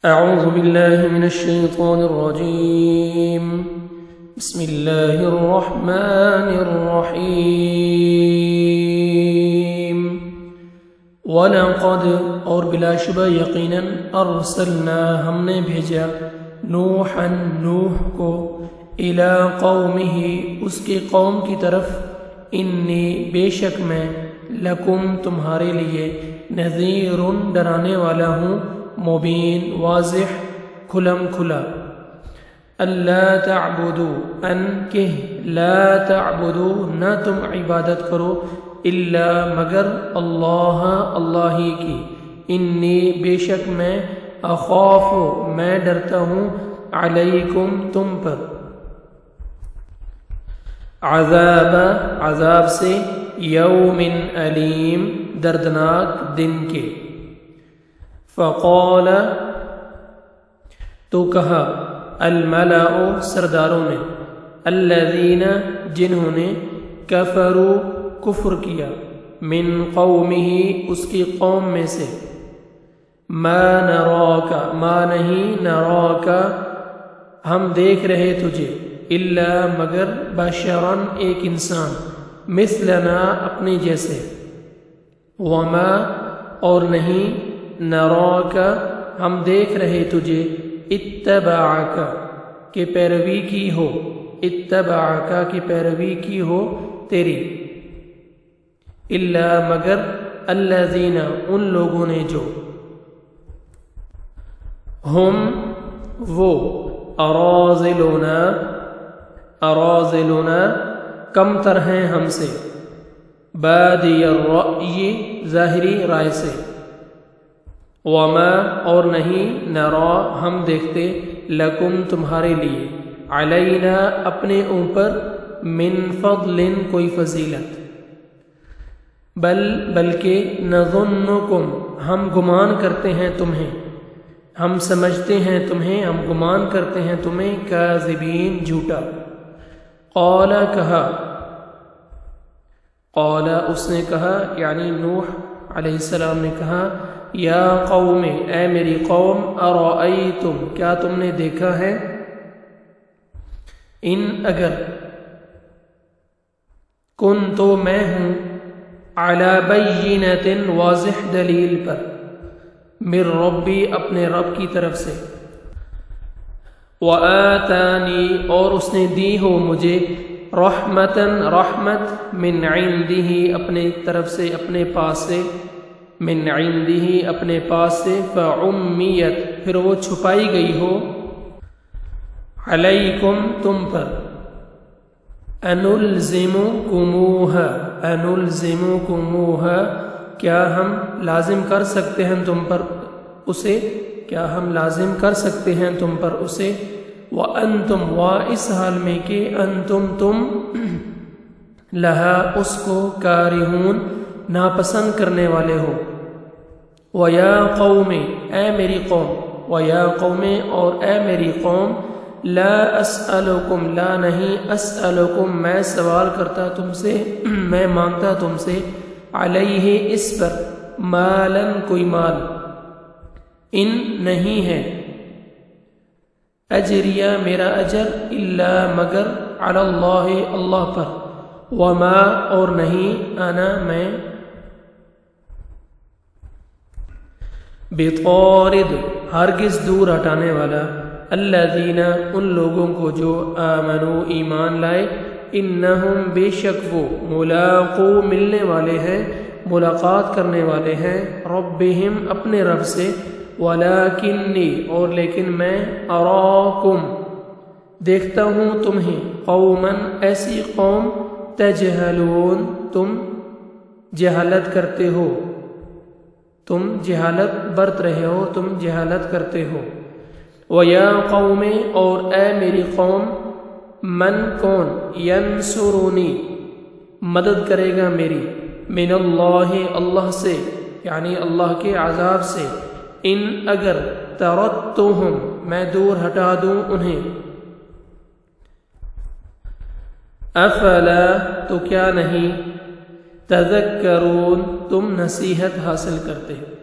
اعوذ باللہ من الشیطان الرجیم بسم اللہ الرحمن الرحیم وَلَقَدْ اور بلا شبہ یقیناً ارسلنا ہم نے بھیجا نوحا نوح کو الی قومہ اس کی قوم کی طرف انی بے شک میں لکم تمہارے لیے نذیر ڈرانے والا ہوں مبین واضح کھلم کھلا اللہ تعبدو ان کہ لا تعبدو نہ تم عبادت کرو الا مگر اللہ ہی کی انی بے شک میں اخاف میں ڈرتا ہوں علیکم تم پر عذاب سے یوم علیم دردناک دن کے فقال تو کہا الملأ سرداروں نے الذین جنہوں نے کفروا کفر کیا من قومہ اس کی قوم میں سے ما نراک ما نہیں نراک ہم دیکھ رہے تجھے الا مگر بشرا ایک انسان مثلنا اپنے جیسے وما اور نہیں نراک ہم دیکھ رہے تجھے اتبعک کہ پیروی کی ہو اتبعک کی پیروی کی ہو تیری الا مگر الذین ان لوگوں نے جو ہم وہ اراذلنا کم تر ہیں ہم سے بادی الرأی ظاہری رائے سے وما اور نہیں نرا ہم دیکھتے لکم تمہارے لیے علینا اپنے اوپر من فضل کوئی فضیلت بلکہ نظنکم ہم گمان کرتے ہیں تمہیں ہم سمجھتے ہیں تمہیں ہم گمان کرتے ہیں تمہیں کاذبین جھوٹا قال کہا قال اس نے کہا یعنی نوح علیہ السلام نے کہا یا قوم اے میری قوم ارأیتم کیا تم نے دیکھا ہے ان اگر کن تو میں ہوں علی بینۃ واضح دلیل پر من ربی اپنے رب کی طرف سے وآتانی اور اس نے دی ہو مجھے رحمت من عندہ اپنے طرف سے اپنے پاس سے من عندہ اپنے پاس سے فعمیت پھر وہ چھپائی گئی ہو علیکم تم پر انلزمکموہا کیا ہم لازم کر سکتے ہیں تم پر اسے کیا ہم لازم کر سکتے ہیں تم پر اسے وانتم اس حال میں کہ انتم تم لہا اس کو کارہون ناپسند کرنے والے ہو وَيَا قَوْمِ اے میری قوم وَيَا قَوْمِ اور اے میری قوم لا اسألکم لا نہیں اسألکم میں سوال کرتا تم سے میں مانگتا تم سے علیہ اس پر مالاً کوئی مال ان نہیں ہے اجریہ میرا اجر الا مگر علی اللہ اللہ پر وما اور نہیں انا میں بطارد ہرگز دور ہٹانے والا الذین ان لوگوں کو جو آمنوا ایمان لائے انہم بے شک وہ ملاقو ملنے والے ہیں ملاقات کرنے والے ہیں ربہم اپنے رب سے ولکنی اور لیکن میں اراکم دیکھتا ہوں تمہیں قوما ایسی قوم تجہلون تم جہالت کرتے ہو تم جہالت برت رہے ہو تم جہالت کرتے ہو وَيَا قَوْمِ اور اے میری قوم من کون ینصرونی مدد کرے گا میری من اللہ اللہ سے یعنی اللہ کے عذاب سے ان اگر تردتہم میں دور ہٹا دوں انہیں افلا تو کیا نہیں تذکرون تم نصیحت حاصل کرتے ہو